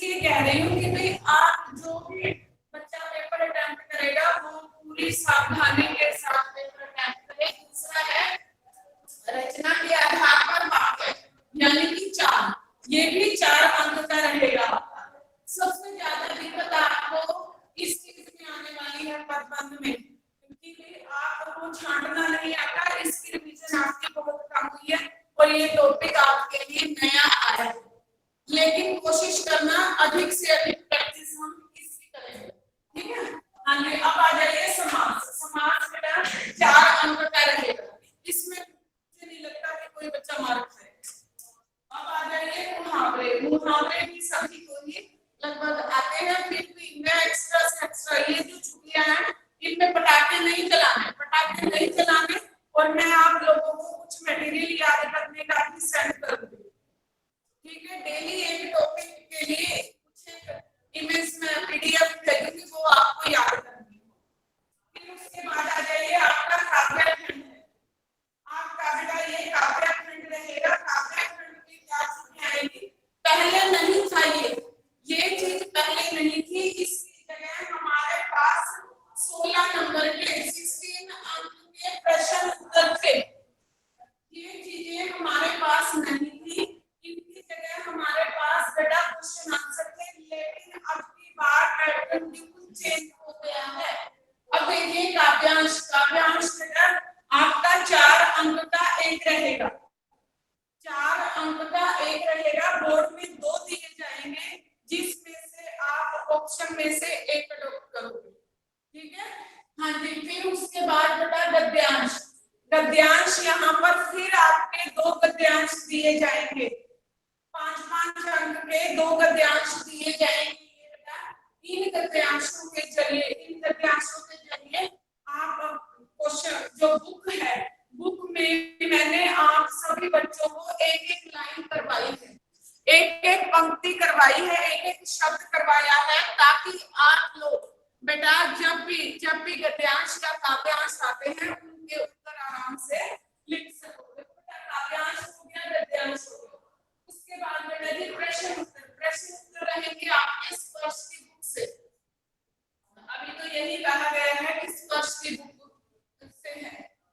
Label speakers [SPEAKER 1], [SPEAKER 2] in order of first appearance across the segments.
[SPEAKER 1] इसलिए कह रही हूँ कि भाई आप जो भी बच्चा पेपर अटेम्प्ट करेगा वो पूरी सावधानी के साथ पेपर अटेम्प्ट करे। दूसरा है रचना के आधार पर वाक्य, यानी कि 4, ये भी 4 अंक का रहेगा। सबसे ज्यादा दिक्कत आपको इस चीज में आने वाली है पदबंध में, क्योंकि आपको छांटना नहीं आता, इसकी रिवीजन आपकी बहुत कम हुई है और ये टॉपिक आपके लिए नया आया है। लेकिन कोशिश करना अधिक से अधिक प्रैक्टिस हम इसकी करेंगे, ठीक है। हाँ जी, अब आ जाइए समास। समास बेटा 4 अंक का रहेगा, इसमें मुझे नहीं लगता कि कोई बच्चा मार खाएगा। अब आ जाइए मुहावरे। मुहावरे भी सभी को ही लगभग आते हैं, फिर भी इनमें एक्स्ट्रा से एक्स्ट्रा ये जो छुट्टियां हैं इनमें पटाखे नहीं चलाने, पटाखे नहीं चलाने। और मैं आप लोगों को कुछ मटेरियल याद करने का भी सेंड कर दूंगी, ठीक है। डेली एक टॉपिक के लिए कुछ इमेज में पीडीएफ भेजूंगी, वो आपको याद करनी है। फिर उसके बाद आ जाइए आपका काव्य खंड है। आपका बेटा ये काव्य खंड रहेगा। काव्य खंड की क्या चीजें आएंगी, पहले नहीं था ये चीज पहले नहीं थी। इसकी जगह हमारे पास 16 नंबर के 16 अंक के प्रश्न उत्तर थे। ये चीजें हमारे पास नहीं थी, इनकी जगह हमारे पास बेटा क्वेश्चन आंसर थे। लेकिन अब की बार पैटर्न बिल्कुल चेंज हो गया है। अब देखिए काव्यांश। काव्यांश बेटा आपका 4 अंक का एक रहेगा, 4 अंक का एक रहेगा। बोर्ड में 2 दिए जाएंगे, जिसमें से आप ऑप्शन में से एक अडॉप्ट करोगे, ठीक है। हाँ जी, फिर उसके बाद बेटा गद्यांश। गद्यांश यहाँ पर फिर आपके 2 गद्यांश दिए जाएंगे, 5-5 अंक के 2 गद्यांश दिए जाएंगे। इन गद्यांशों के जरिए आप क्वेश्चन जो बुक है, बुक में मैंने आप सभी बच्चों को एक एक लाइन करवाई है, एक एक पंक्ति करवाई है, एक एक शब्द करवाया है, ताकि आप लोग बेटा जब भी गद्यांश या काव्यांश आते हैं उनके उत्तर आराम से लिख सकोगे। काव्यांश हो गया, गद्यांश हो गया। उसके बाद बेटा जी प्रश्न उत्तर। प्रश्न उत्तर रहेंगे आपके स्पर्श की बुक से। अभी तो यही कहा गया है कि स्पर्श की बुक से है,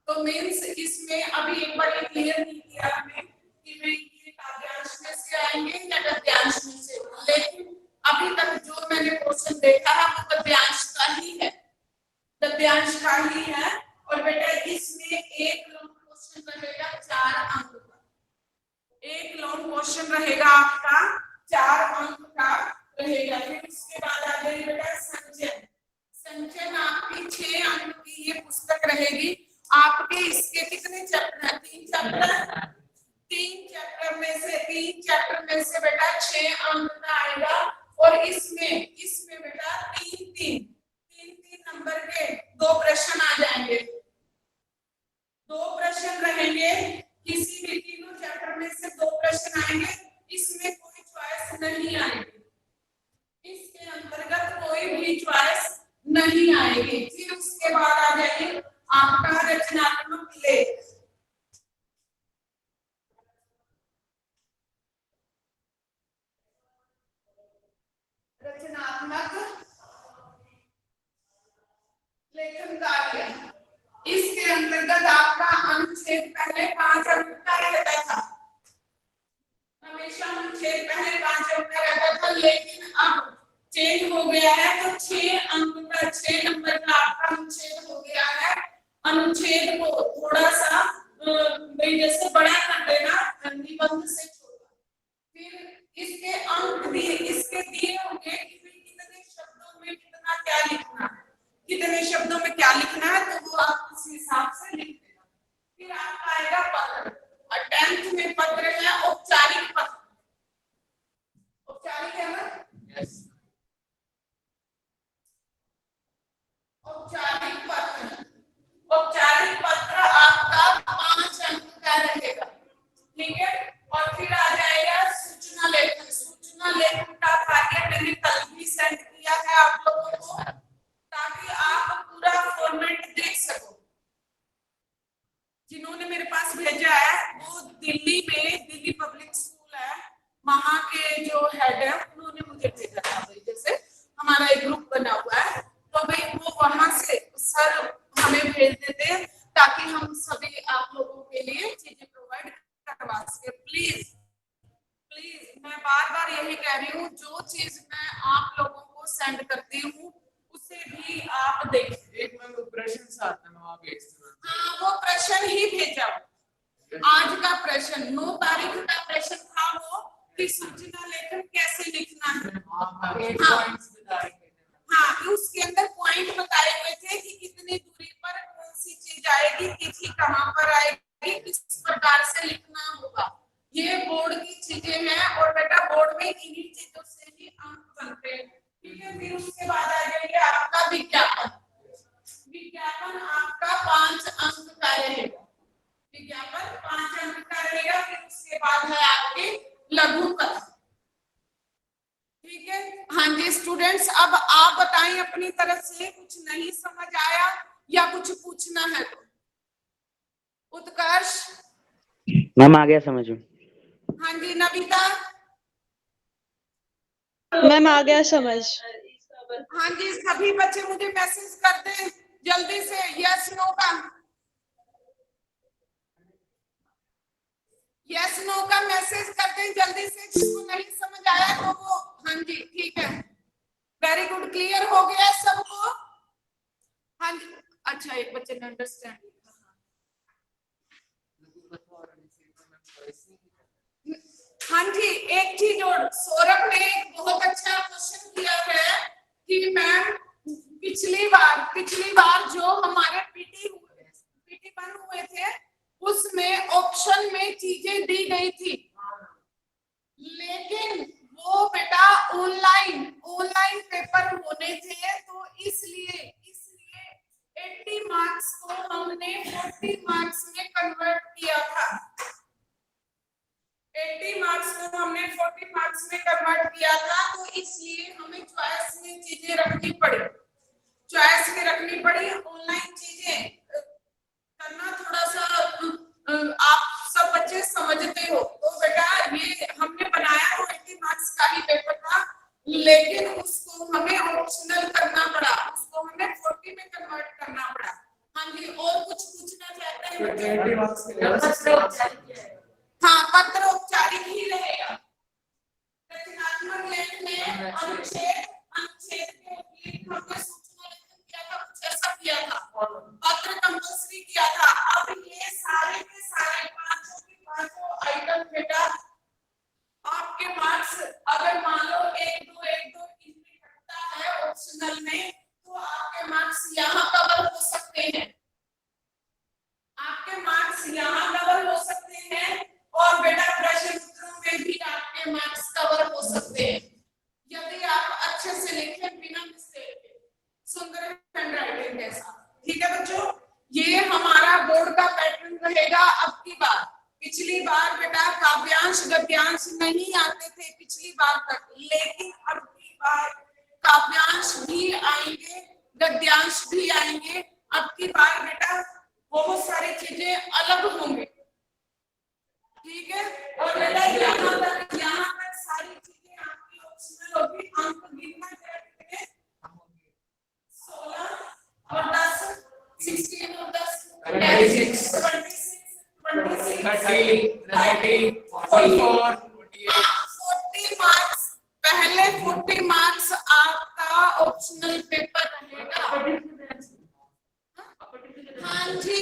[SPEAKER 1] तो मींस इसमें अभी एक बार ये क्लियर नहीं किया हमें कि वे ये काव्यांश में से आएंगे या गद्यांश में से। लेकिन अभी तक जो मैंने क्वेश्चन देखा है वो गद्यांश का ही है, गद्यांश का ही है। और बेटा इसमें एक लॉन्ग क्वेश्चन रहेगा 4 अंक का, एक लॉन्ग क्वेश्चन रहेगा आपका 4 अंक का रहेगा। फिर उसके बाद आ जाए बेटा संचयन। संचयन आपकी 6 अंक की ये पुस्तक रहेगी। आपके इसके कितने चैप्टर हैं, 3 चैप्टर। 3 चैप्टर में से बेटा 6 अंक का आएगा। और इसमें बेटा 3 नंबर के 2 प्रश्न आ जाएंगे, 2 प्रश्न रहेंगे। किसी भी तीनों चैप्टर में से 2 प्रश्न आएंगे, इसमें कोई चॉइस नहीं आएगी, इसके अंतर्गत कोई भी चॉइस नहीं आएगी। फिर उसके बाद आ जाएगी आपका रचनात्मक लेख। रचनात्मक लेखन कार्य, इसके अंतर्गत आपका अनुच्छेद पहले 5 अंक का रहता था, हमेशा अनुच्छेद पहले 5 अंक का रहता था। लेकिन अब चेंज हो गया है, तो 6 अंक का 6 नंबर का आपका अनुच्छेद हो गया है। अनुच्छेद को थोड़ा सा जैसे बड़ा कर देना, निबंध से छोटा। फिर इसके अंक दिए, इसके दिए होंगे कि कितने शब्दों में कितना क्या लिखना है, कितने शब्दों में क्या लिखना है, तो वो आप उस हिसाब से लिख देना। फिर आपका आएगा पत्र। 10th में पत्र है औपचारिक पत्र। औपचारिक है ना? यस। औपचारिक पत्र वही कह रही हूँ, जो चीज मैं आप लोगों को सेंड करती हूँ उसे भी आप देखिए।
[SPEAKER 2] एक मैं प्रश्न साथ में आप
[SPEAKER 1] हाँ, वो प्रश्न ही भेजा। आज का प्रश्न 9 तारीख का प्रश्न था वो कि सूचना लेखन कैसे लिखना है। हाँ, उसके अंदर पॉइंट बताए हुए थे कि कितनी दूरी पर कौन सी चीज आएगी, तिथि कहाँ पर आएगी, किस प्रकार से लिखना होगा। ये बोर्ड की चीजें हैं और बेटा बोर्ड में इन्हीं चीजों से ही अंक बनते हैं। ठीक है, फिर उसके बाद आ जाएगा आपका विज्ञापन। विज्ञापन आपका 5 अंक का रहेगा। विज्ञापन 5 अंक का रहेगा। फिर उसके बाद है आपकी लघु कथा। ठीक है, हाँ जी स्टूडेंट्स, अब आप बताएं अपनी तरफ से, कुछ नहीं समझ आया या कुछ पूछना है तो। उत्कर्ष
[SPEAKER 3] मैम आ गया समझ में।
[SPEAKER 1] हाँ जी नविता
[SPEAKER 4] मैम आ गया समझ।
[SPEAKER 1] हाँ जी, सभी बच्चे मुझे मैसेज कर दें जल्दी से यस नो का। यस नो का मैसेज कर दें जल्दी से, जिसको नहीं समझ आया तो वो। हाँ जी ठीक है, वेरी गुड, क्लियर हो गया सबको। हाँ जी, अच्छा एक बच्चे ने अंडरस्टैंड। हाँ जी, एक चीज और, सौरभ ने एक बहुत अच्छा क्वेश्चन किया है कि मैम पिछली बार जो हमारे पीटी 1 हुए थे उसमें ऑप्शन में चीजें दी गई थी, लेकिन वो बेटा ऑनलाइन पेपर होने थे, तो इसलिए 80 मार्क्स को हमने 40 मार्क्स में कन्वर्ट किया था। 80 मार्क्स को हमने 40 मार्क्स में कन्वर्ट किया था, तो इसलिए हमें चॉइस में चीजें रखनी पड़ी। ऑनलाइन चीजें करना थोड़ा सा आप सब बच्चे समझते हो, तो बेटा ये हमने बनाया तो 80 मार्क्स का ही पेपर था, लेकिन उसको हमें ऑप्शनल करना पड़ा, उसको हमें 40 में कन्वर्ट करना पड़ा। हाँ जी, और कुछ पूछना चाहते हैं? हाँ, पत्र औपचारिक ही रहेगा। रचनात्मक लेख में अनुच्छेद के उल्लेख हमने सूचना लेखन किया था, कुछ ऐसा किया था, पत्र कंपल्सरी किया था। अब ये सारे के सारे पांचों के पांचों आइटम बेटा आपके मार्क्स अगर मान लो 1-2 इनमें घटता है ऑप्शनल में, तो आपके मार्क्स यहाँ कवर हो सकते हैं। आपके मार्क्स यहाँ कवर हो सकते हैं और बेटा प्रश्न उत्तरों में भी आपके मार्क्स कवर हो सकते हैं, यदि आप अच्छे से लिखें बिना मिस्टेक के, सुंदर हैंडराइटिंग के साथ। ठीक है बच्चों, ये हमारा बोर्ड का पैटर्न रहेगा। अब की बार, पिछली बार बेटा काव्यांश गद्यांश नहीं आते थे पिछली बार तक, लेकिन अब की बार काव्यांश भी आएंगे, गद्यांश भी आएंगे। अब की बार बेटा बहुत सारी चीजें अलग होंगी। ठीक है, और बेटा यहाँ तक सारी चीजें आपकी ऑप्शनल होगी। अंक गिनना कितने? 16 और 10, 16 और 10 26 40 मार्क्स। पहले 40 मार्क्स आपका ऑप्शनल पेपर रहेगा। हाँ जी,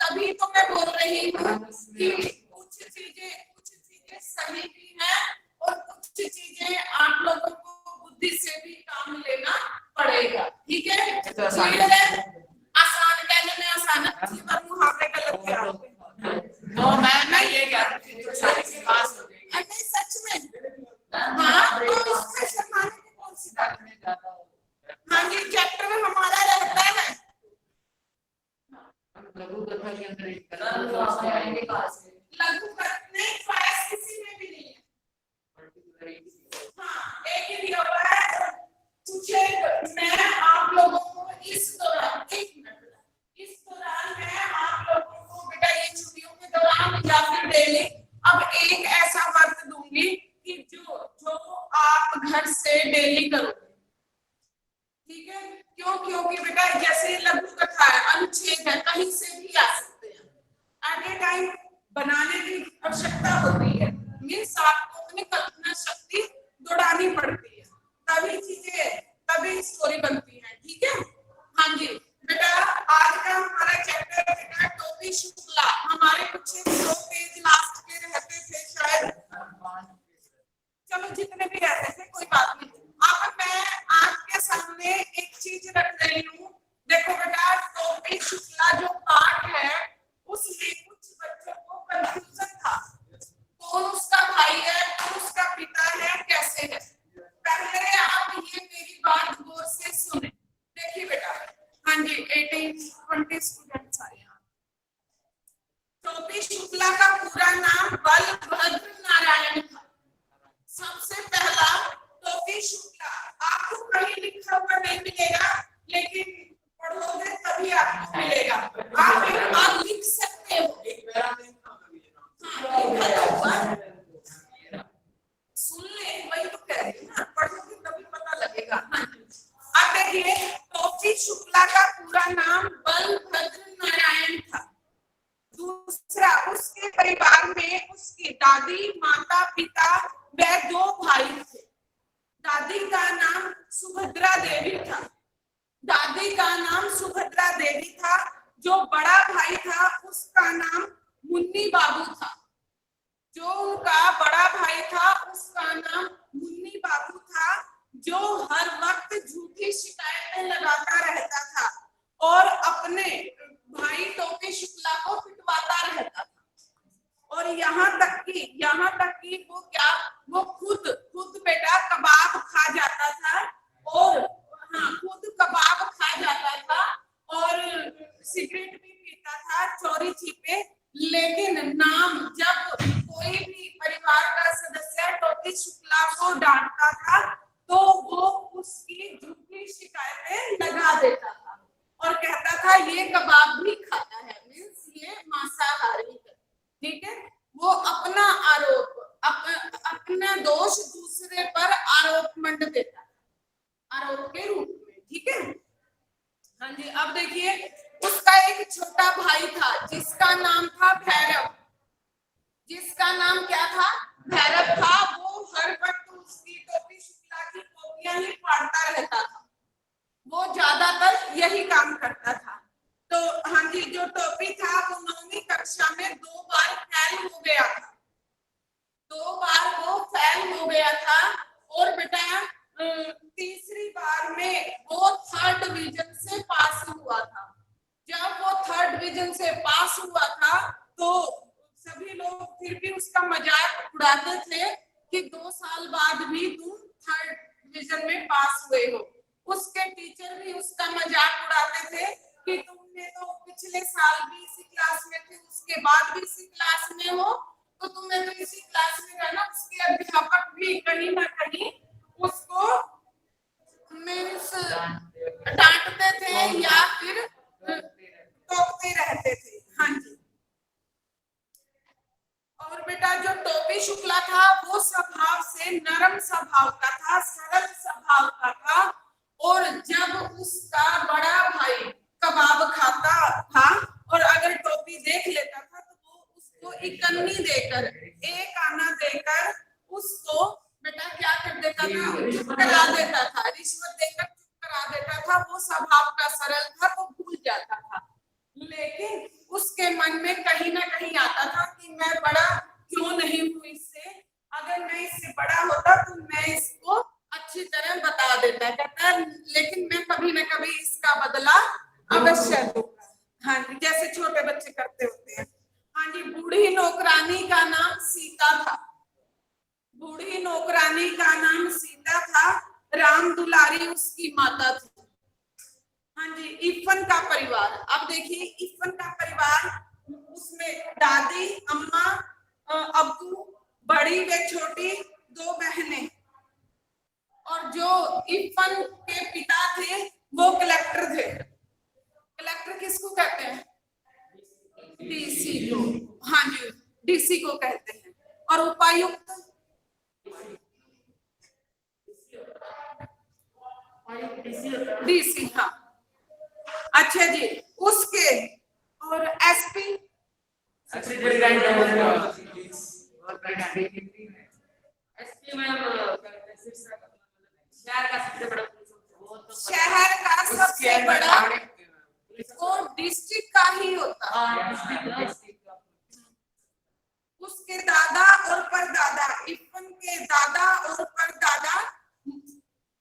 [SPEAKER 1] तभी तो मैं बोल रही हूँ कि कुछ चीजें सही भी हैं और कुछ चीजें आप लोगों को बुद्धि से भी काम लेना पड़ेगा। ठीक है, आसान कहने में आसान अच्छी बात, मुहावरे गलत क्या होते हैं। मैं ये कह रही हूँ सच में। हाँ, तो इसमें शर्माने की कौन सी बात है। हाँ जी, चैप्टर में हमारा रहता है लघु कथा के अंदर एक लघु कथा नहीं, चॉइस किसी में भी नहीं है। हाँ, एक ही दिया हुआ है। मैं आप लोगों को इस दौरान, एक मिनट, इस दौरान मैं आप लोगों को बेटा ये छुट्टियों के दौरान या फिर डेली अब एक ऐसा वर्क दूंगी कि जो आप घर से डेली करोगे। ठीक है, क्योंकि बेटा जैसे लघु कथा है, अनुच्छेद है, कहीं से भी आ सकते हैं। एट ए टाइम बनाने की आवश्यकता होती है, मीन्स आपको अपनी कल्पना शक्ति स्टोरी बनती है, ठीक है। हाँ जी बेटा, आज का हमारा चैप्टर बेटा टोपी शुक्ला। हमारे कुछ 2 पेज लास्ट के रहते थे शायद, चलो जितने भी रहते थे कोई बात नहीं। अब मैं आपके सामने एक चीज रख रही हूँ, देखो बेटा, टोपी शुक्ला जो पाठ है उसमें कुछ बच्चों को कंफ्यूजन था, कौन उसका भाई है, कौन उसका पिता है, कैसे है। पहले आप ये मेरी बात गौर से सुने। देखिए बेटा, हाँ जी 18-20 स्टूडेंट्स आए यहाँ। टोपी शुक्ला का पूरा नाम बलभद्र नारायण था। सबसे पहला टोपी शुक्ला, आपको कहीं लिखा हुआ नहीं मिलेगा, लेकिन पढ़ोगे तभी आपको मिलेगा। आप एक बार लिख सकते हो, सुन ले, वही तो कह रही हूँ ना, पढ़ोगे तभी पता लगेगा। अब देखिए, टोपी शुक्ला का पूरा नाम बलभद्र नारायण था। दूसरा, उसके परिवार में उसकी दादी, माता, पिता व 2 भाई थे। दादी का नाम सुभद्रा देवी था। दादी का नाम सुभद्रा देवी था। जो बड़ा भाई था उसका नाम मुन्नी बाबू था। जो उनका बड़ा भाई था उसका नाम मुन्नी बाबू था, जो हर वक्त झूठी शिकायतें लगाता रहता था और अपने भाई टोपी शुक्ला को पिटवाता रहता था। और यहाँ तक कि वो खुद बेटा कबाब खा जाता था, और खुद कबाब खा जाता था और सिगरेट भी पीता था चोरी छिपे। लेकिन नाम जब कोई भी परिवार का सदस्य टोपी शुक्ला को डांटता था तो वो उसकी झूठी शिकायतें लगा देता था और कहता था ये कबाब भी खाता है, मीन्स ये मांसाहारी है, ठीक है। वो अपना आरोप, अपना दोष दूसरे पर आरोप मंड देता है, आरोप के रूप में, ठीक है। हाँ जी, अब देखिए, उसका एक छोटा भाई था जिसका नाम था भैरव। जिसका नाम क्या था? भैरव था। वो हर वक्त उसकी टोपी शुक्ला की कॉपियां ही फाड़ता रहता था। वो ज्यादातर यही काम करता था। तो हाँ जी, जो टोपी था वो 9वीं कक्षा में 2 बार फेल हो गया था। 2 बार वो फेल हो गया था। और बेटा तीसरी बार में वो 3rd डिवीजन से पास हुआ था। जब वो 3rd डिवीजन से पास हुआ था तो सभी लोग फिर भी उसका मजाक उड़ाते थे कि 2 साल बाद भी तुम 3rd डिवीजन में पास हुए हो। उसके टीचर भी उसका मजाक उड़ाते थे कि तुमने तो पिछले साल भी इसी क्लास में थे, उसके बाद भी इसी क्लास में हो, तो तुम्हें तो इसी क्लास में रहना। उसके अध्यापक भी कहीं ना कहीं उसको मीन्स डांटते थे या फिर टोकते रहते थे। हाँ जी। और बेटा जो टोपी शुक्ला था वो स्वभाव से नरम स्वभाव का था, सरल स्वभाव का था। और जब उसका बड़ा भाई कबाब खाता था और अगर टोपी देख लेता था तो वो उसको इकन्नी देकर, 1 आना देकर उसको बेटा क्या कर देता था? चुप करा देता था। रिश्वत देकर चुप करा देता था। वो स्वभाव का सरल था, वो भूल जाता था। लेकिन उसके मन में कहीं ना कहीं आता था कि मैं बड़ा क्यों नहीं हूँ इससे, अगर मैं इससे बड़ा होता तो मैं इसको अच्छी तरह बता देता। कहता है लेकिन मैं कभी ना कभी इसका बदला अवश्य लूंगा। हाँ जी, जैसे छोटे बच्चे करते होते हैं। हाँ जी, बूढ़ी नौकरानी का नाम सीता था। बूढ़ी नौकरानी का नाम सीता था। राम दुलारी उसकी माता थी। हाँ जी, इफन का परिवार। अब देखिए इफन का परिवार, उसमें दादी, अम्मा, अब्बू, बड़ी व छोटी 2 बहनें। और जो इफन के पिता थे वो कलेक्टर थे। कलेक्टर किसको कहते हैं? डीसी को। हाँ जी, डीसी को कहते हैं। और उपायुक्त डीसी। हाँ, अच्छा जी। उसके और एसपी शहर का सबसे बड़ा वो डिस्ट्रिक्ट का ही होता है। उसके दादा और परदादा, इरफान के दादा और परदादा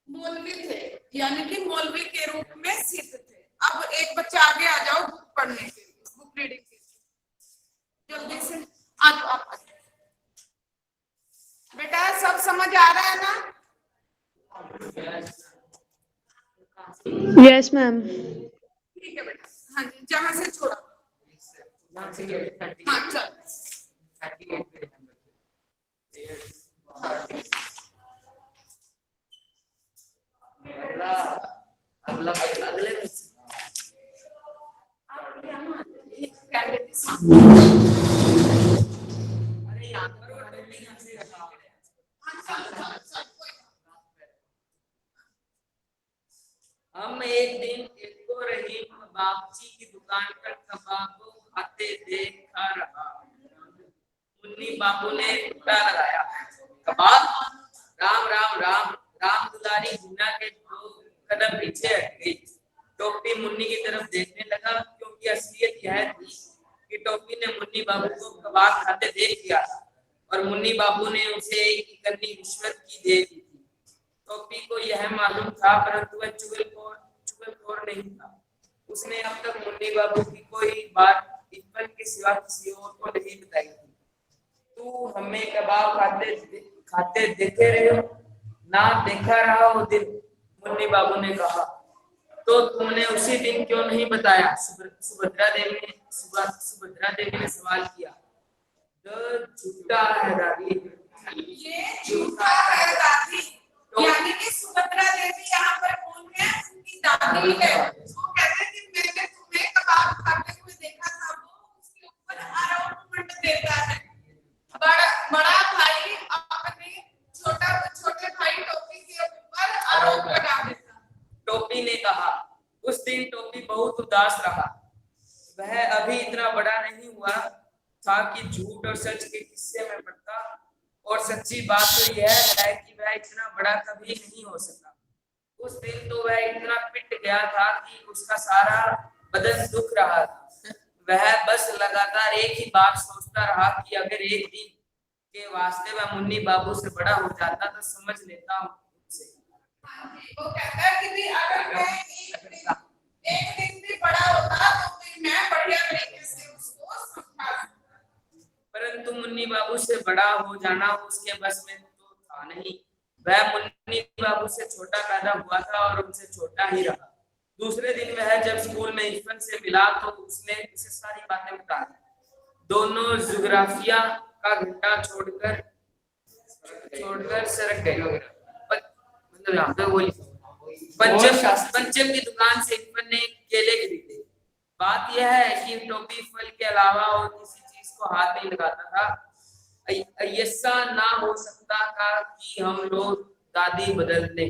[SPEAKER 1] मौलवी थे, यानी कि मौलवी के रूप में सिद्ध थे। अब एक बच्चा आगे आ जाओ बुक पढ़ने के लिए, बुक रीडिंग के लिए, जल्दी से आ जाओ आप। बेटा सब समझ आ रहा है ना?
[SPEAKER 4] Yes ma'am.
[SPEAKER 1] ठीक है बेटा, हाँ जी, जहां से छोड़ा। हाँ चल।
[SPEAKER 2] अगले हम एक दिन एको रहीम बागची की दुकान पर तंबाकू खाते देखा रहा। मुन्नी बाबू ने उल्टा लगाया, कबाब? राम राम राम। राम दुलारी हिना के 2 कदम पीछे हट गई। टोपी मुन्नी की तरफ देखने लगा, क्योंकि असलियत यह थी कि टोपी ने मुन्नी बाबू को कबाब खाते देख लिया था और मुन्नी बाबू ने उसे एक इकन्नी रिश्वत की दे दी थी। टोपी को यह मालूम था, परंतु वह चुगलखोर नहीं था। उसने अब तक मुन्नी बाबू की कोई बात इरफान के सिवा किसी और को नहीं बताई थी। तू हमें कबाब खाते देखे रहे हो? ना देखा रहा हो दिन, मुन्नी बाबू ने कहा। तो तुमने उसी दिन क्यों नहीं बताया? सुभद्रा देवी ने सवाल किया। झूठा है दादी,
[SPEAKER 1] ये झूठा है दादी, यानी कि सुभद्रा देवी यहाँ पर कौन है? उनकी दादी है। वो कहते हैं कि मैंने तुम्हें कबाब खाते हुए देखा था। वो उसके ऊपर आरोप देता है। बड़ा भाई अपने छोटे भाई टोपी के ऊपर आरोप लगा देता।
[SPEAKER 2] टोपी ने कहा। उस दिन टोपी बहुत उदास रहा। वह अभी इतना बड़ा नहीं हुआ था कि झूठ और सच के किस्से में पड़ता, और सच्ची बात तो यह है कि वह इतना बड़ा कभी नहीं हो सका। उस दिन तो वह इतना पिट गया था कि उसका सारा बदन दुख रहा था। वह बस लगातार एक ही बात सोचता रहा कि अगर एक दिन के वास्ते वह मुन्नी बाबू से बड़ा हो जाता तो समझ लेता उनसे।
[SPEAKER 1] वो कहता है कि भी अगर मैं एक दिन भी बड़ा होता तो फिर मैं बढ़िया तरीके से उसको समझा।
[SPEAKER 2] परंतु मुन्नी बाबू से बड़ा हो जाना उसके बस में तो था नहीं। वह मुन्नी बाबू से छोटा पैदा हुआ था और उनसे छोटा ही रहा। दूसरे दिन वह जब स्कूल में इरफान से मिला तो उसने उसे सारी बातें बता दी। दोनों जुग्राफिया का घंटा छोड़कर सरक गए। मतलब यहाँ पे वही पंचम की दुकान से इरफान ने केले खरीदे। बात यह है कि टोपी फल के अलावा और किसी चीज को हाथ नहीं लगाता था। ऐसा ना हो सकता था कि हम लोग दादी बदल दें।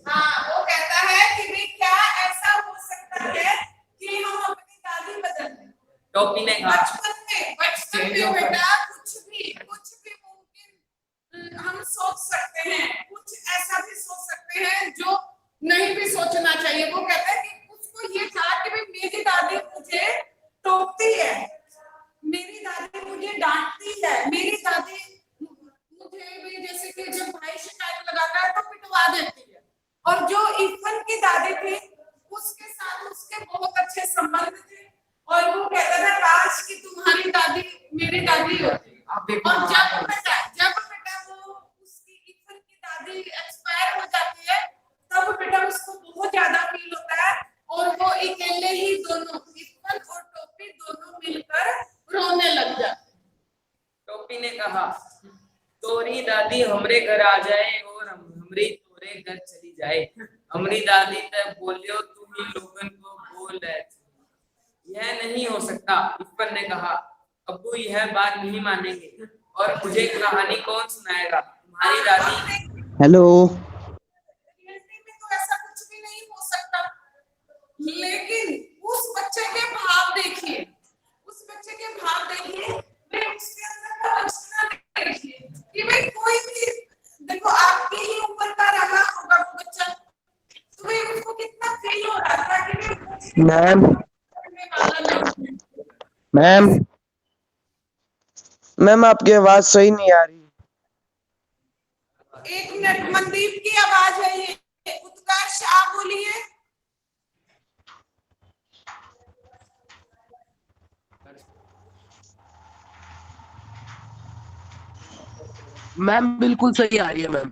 [SPEAKER 1] हाँ, वो कहता है कि भी क्या ऐसा हो सकता है कि हम अपनी दादी बदल दें?
[SPEAKER 2] टोपी ने कहा।
[SPEAKER 1] बचपन में बेटा कुछ भी मुमकिन हम सोच सकते हैं, कुछ ऐसा भी सोच सकते हैं जो नहीं भी सोचना चाहिए। वो कहता है कि उसको ये था कि मेरी दादी मुझे टोकती है, मेरी दादी मुझे डांटती है, मेरी दादी मुझे भी जैसे कि जब भाई शिकायत लगाता है तो पिटवा देती है। और जो इरफान की दादी थी उसके साथ उसके बहुत अच्छे संबंध थे और वो कहता था काश कि तुम्हारी दादी मेरी दादी होती। और जब बेटा वो उसकी इरफान की दादी एक्सपायर हो जाती है तब बेटा उसको बहुत ज्यादा फील होता है और वो अकेले ही दोनों इरफान और टोपी दोनों मिलकर रोने लग जाते।
[SPEAKER 2] टोपी ने कहा, तोरी दादी हमरे घर आ जाए और हमरी तोरे घर चली जाए। हमरी दादी तब बोलियो तुम ही लोगन को बोल रहे थे। यह नहीं हो सकता, इरफान ने कहा। अब्बू यह बात नहीं मानेंगे और मुझे कहानी कौन सुनाएगा? तुम्हारी दादी।
[SPEAKER 3] हेलो।
[SPEAKER 1] रियलिटी में तो ऐसा कुछ भी नहीं हो सकता, लेकिन उस बच्चे के भाव देखिए, उस बच्चे के भाव देखिए, वे उसके अंदर का अचना देखिए कि भाई कोई भी देखो आपकी ही उम्र का रहा होगा वो बच्चा, तो भाई
[SPEAKER 5] मैम
[SPEAKER 1] करने वाला नहीं है।
[SPEAKER 5] मैम मैम आपकी आवाज सही नहीं आ रही।
[SPEAKER 1] एक मिनट, मनदीप की आवाज है ये। उत्कर्ष आप बोलिए।
[SPEAKER 5] मैम बिल्कुल सही आ रही है मैम।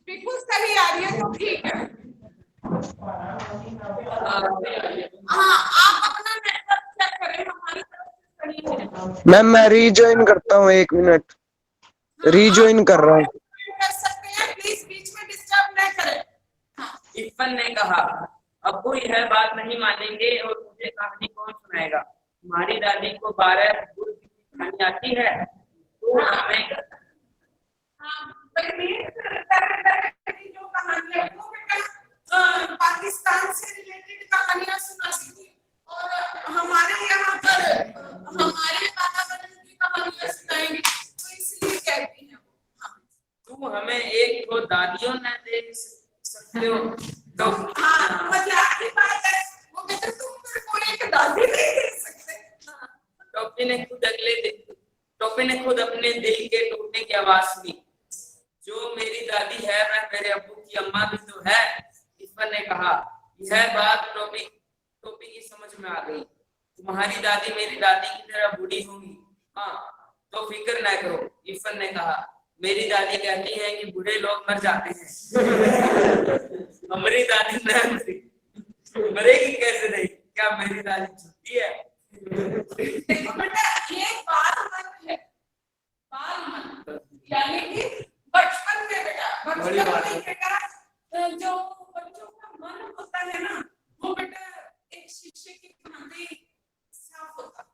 [SPEAKER 1] बिल्कुल सही आ रही है तो ठीक है। हाँ, आप अपना नेटवर्क चेक करें, हमारी तरफ से सही है।
[SPEAKER 5] मैम मैं रीजॉइन करता हूँ, 1 मिनट रीजॉइन कर रहा हूँ।
[SPEAKER 1] कर सकते हैं, प्लीज बीच में डिस्टर्ब न करें।
[SPEAKER 2] इरफान ने कहा, अब्बू यह बात नहीं मानेंगे और मुझे कहानी कौन सुनाएगा। तुम्हारी दादी को 12 भूत की कहानी आती है तो हमें
[SPEAKER 1] जो कहानी है वो बेटा पाकिस्तान से रिलेटेड कहानियां सुनाती थी और हमारे यहाँ पर हमारे वातावरण की कहानियां सुनाएंगे, तो इसलिए कहती हैं वो।
[SPEAKER 2] तुम हमें एक तो दादियों न दे सकते हो तो
[SPEAKER 1] मजाक की बात है, वो कहते तुम मेरे को एक दादी नहीं दे सकते।
[SPEAKER 2] टॉपी ने खुद अपने दिल के टूटने की आवाज सुनी। जो मेरी दादी है वह मेरे अब्बू की अम्मा भी तो है। इरफान ने कहा, यह बात टोपी की समझ में आ गई। तुम्हारी दादी मेरी दादी की तरह बूढ़ी होंगी। हाँ, तो फिक्र न करो। इरफान ने कहा, मेरी दादी कहती है कि बूढ़े लोग मर जाते हैं। हमारी दादी न मरेगी कैसे नहीं? क्या मेरी दादी झूठी है?
[SPEAKER 1] देखो बेटा, ये बाल मन है, बाल मन यानी कि बचपन में बेटा, बचपन में बेटा जो बच्चों का मन होता है ना, वो बेटा एक शीशे की भांति साफ होता है,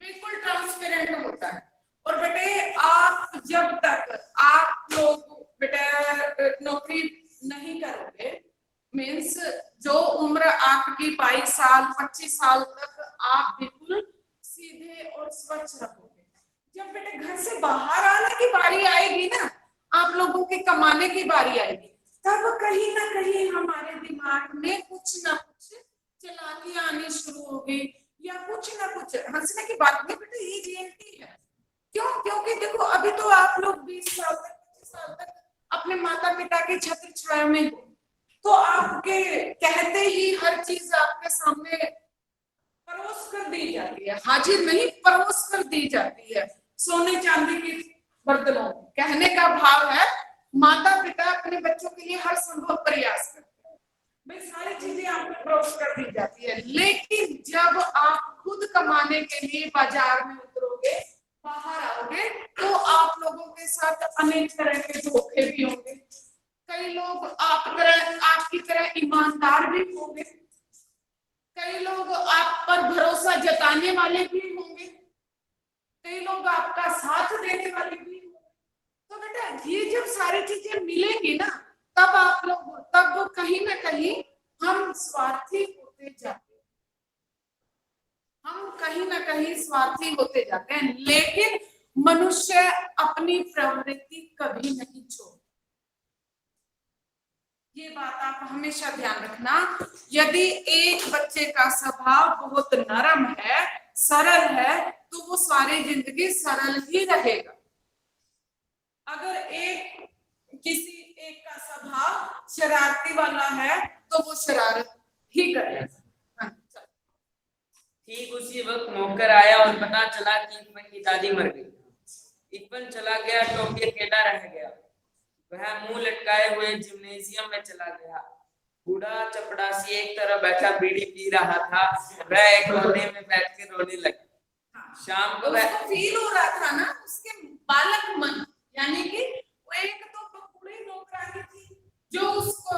[SPEAKER 1] बिल्कुल ट्रांसपेरेंट होता है। और बेटे आप जब तक आप लोग बेटा नौकरी नहीं करोगे, मीन्स जो उम्र आपकी 22 साल 25 साल तक आप बिल्कुल सीधे और स्वच्छ रहोगे। जब बेटे घर से बाहर आने की बारी आएगी ना, आप लोगों के कमाने की बारी आएगी, तब कहीं ना कहीं हमारे दिमाग में कुछ ना कुछ चालाकी आनी शुरू होगी या कुछ ना कुछ। हंसने की बात नहीं बेटा, ये रियलिटी है। क्यों? क्योंकि देखो अभी तो आप लोग 20 साल तक 25 साल तक अपने माता पिता के छत्र छाया में हो, तो आपके कहते ही हर चीज आपके सामने परोस कर दी जाती है, हाजिर नहीं परोस कर दी जाती है सोने चांदी की बर्तनों में। कहने का भाव है माता पिता अपने बच्चों के लिए हर संभव प्रयास करते हैं, भाई सारी चीजें आपको परोस कर दी जाती है। लेकिन जब आप खुद कमाने के लिए बाजार में उतरोगे, बाहर आओगे, तो आप लोगों के साथ अनेक तरह के धोखे भी होंगे। कई लोग आपकी तरह ईमानदार भी होंगे, कई लोग आप पर भरोसा जताने वाले भी होंगे, कई लोग आपका साथ देने वाले भी होंगे। तो बेटा ये जब सारी चीजें मिलेंगी ना, तब कहीं ना कहीं हम स्वार्थी होते जाते हैं, हम कहीं ना कहीं स्वार्थी होते जाते हैं। लेकिन मनुष्य अपनी प्रवृत्ति कभी नहीं छोड़ता, ये बात आप हमेशा ध्यान रखना। यदि एक बच्चे का स्वभाव बहुत नरम है, सरल है, तो वो सारी जिंदगी सरल ही रहेगा। अगर किसी एक का स्वभाव शरारती वाला है, तो वो शरारत ही करेगा।
[SPEAKER 2] ठीक उसी वक्त नौकर आया और पता चला कि इरफान की दादी मर गई। इरफान चला गया, टोपी अकेला रह गया। वह मुंह लटकाए हुए जिम्नेजियम में चला गया। बूढ़ा चपड़ासी एक तरफ बैठा बीड़ी पी रहा था, वह एक कोने में बैठ के रोने लगा। शाम को वह
[SPEAKER 1] फील हो रहा था ना, उसके बालक मन, यानी कि वो एक तो बूढ़ी नौकरानी थी जो उसको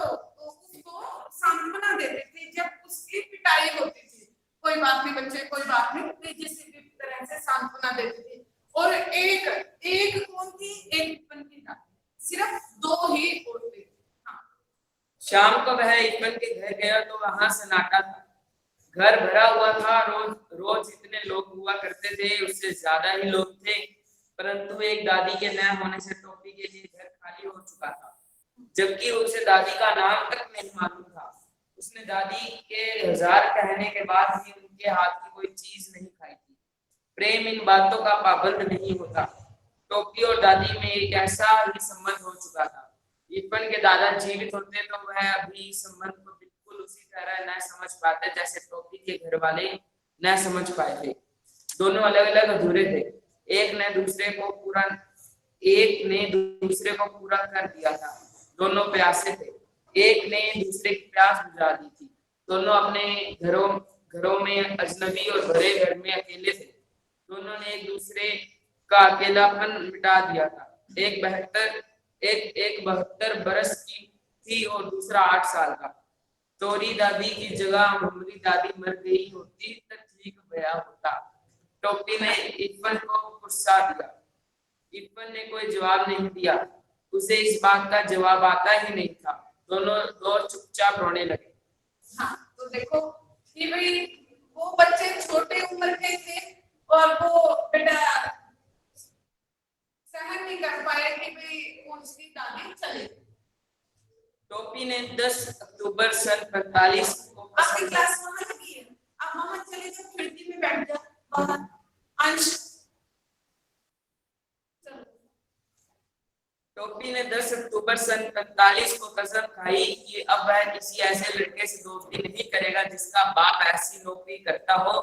[SPEAKER 1] सांत्वना देते थे जब उसकी पिटाई होती थी। कोई बात नहीं बच्चे, कोई बात नहीं, जिस भी तरह से सांत्वना देती थी। और एक कौन थी? एक बनती था, सिर्फ 2 ही औरतें।
[SPEAKER 2] शाम को वह इरफान के घर गया तो वहां सन्नाटा था। घर भरा हुआ था। रोज इतने लोग हुआ करते थे, उससे ज्यादा ही लोग थे। परंतु एक दादी के न होने से टोपी के लिए घर खाली हो चुका था, जबकि उसे दादी का नाम तक नहीं मालूम था। उसने दादी के 1000 कहने के बाद भी उनके हाथ की कोई चीज नहीं खाई थी। प्रेम इन बातों का पाबंद नहीं होता। टोपी और दादी में एक ऐसा ही संबंध हो चुका था। इरफान के दादा जीवित होते तो वह अभी इस संबंध को बिल्कुल उसी तरह न समझ पाते जैसे टोपी के घर वाले न समझ पाए थे। दोनों अलग अलग अधूरे थे। एक ने दूसरे को पूरा कर दिया था। दोनों प्यासे थे। एक ने दूसरे की प्यास बुझा दी थी। दोनों अपने घरों में अजनबी और भरे घर में अकेले थे। दोनों ने एक दूसरे का अकेलापन मिटा दिया था। एक 72 बरस की थी और दूसरा 8 साल का। तोरी दादी की जगह हमारी दादी मर गई होती तो ठीक गया होता। टोपी ने इरफान को गुस्सा दिया। इरफान ने कोई जवाब नहीं दिया। उसे इस बात का जवाब आता ही नहीं था। दोनों चुपचाप रोने लगे।
[SPEAKER 1] हाँ, तो देखो कि भाई वो बच्चे छोटे उम्र के थे और वो बेटा सहन नहीं कर पाए कि भाई उसकी दादी चले।
[SPEAKER 2] टोपी ने 10 अक्टूबर सन 45 को
[SPEAKER 1] आपकी क्लास वहां लगी है, आप वहां चले जाओ, खिड़की में बैठ जाओ बाहर। अंश
[SPEAKER 2] टोपी ने 10 अक्टूबर सन 45 को कसम खाई कि अब वह किसी ऐसे लड़के से दोस्ती नहीं करेगा जिसका बाप ऐसी नौकरी करता हो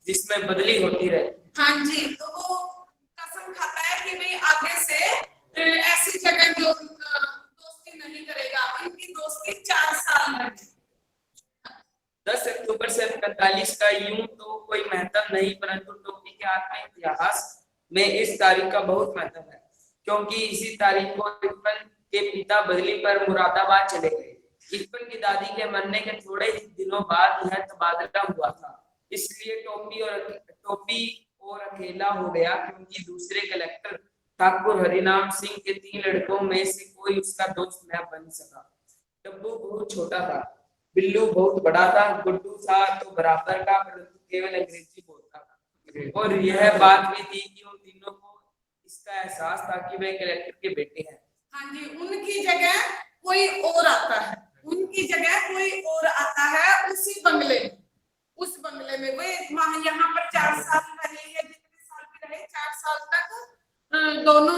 [SPEAKER 2] जिसमें बदली होती रहे।
[SPEAKER 1] हाँ जी, तो वो कसम खाता है कि भाई आगे से ऐसी जगह जो दोस्ती नहीं करेगा। उनकी दोस्ती 4 साल लगी।
[SPEAKER 2] 10 अक्टूबर सन 45 का यूं तो कोई महत्व नहीं, परंतु टोपी के आत्म इतिहास में इस तारीख का बहुत महत्व है, क्योंकि इसी तारीख को इरफान के पिता बदली पर मुरादाबाद चले गए। इरफान की दादी के मरने के थोड़े ही दिनों बाद यह तबादला हुआ था। इसलिए टोपी और अकेला हो गया, क्योंकि दूसरे कलेक्टर ठाकुर हरिनाम सिंह के 3 लड़कों में से कोई उसका दोस्त न बन सका। डब्बू बहुत छोटा था, बिल्लू बहुत बड़ा था, गुड्डू था तो बराबर का, परंतु केवल अंग्रेजी बोलता था। और यह बात भी थी कि उन तीनों को इसका एहसास था कि वे कलेक्टर के बेटे हैं।
[SPEAKER 1] हाँ जी, उनकी जगह कोई और आता है। उनकी जगह कोई और आता है उसी बंगले में। उस बंगले में वे वहां यहाँ पर 4 साल रहे या जितने साल भी रहे, 4 साल तक दोनों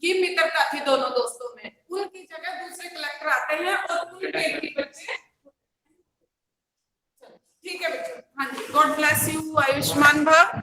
[SPEAKER 1] की मित्रता थी दोनों दोस्तों में। उनकी जगह दूसरे कलेक्टर आते हैं और उनके भी बच्चे। ठीक है बच्चों, हाँ जी, गॉड ब्लेस यू, आयुष्मान भव।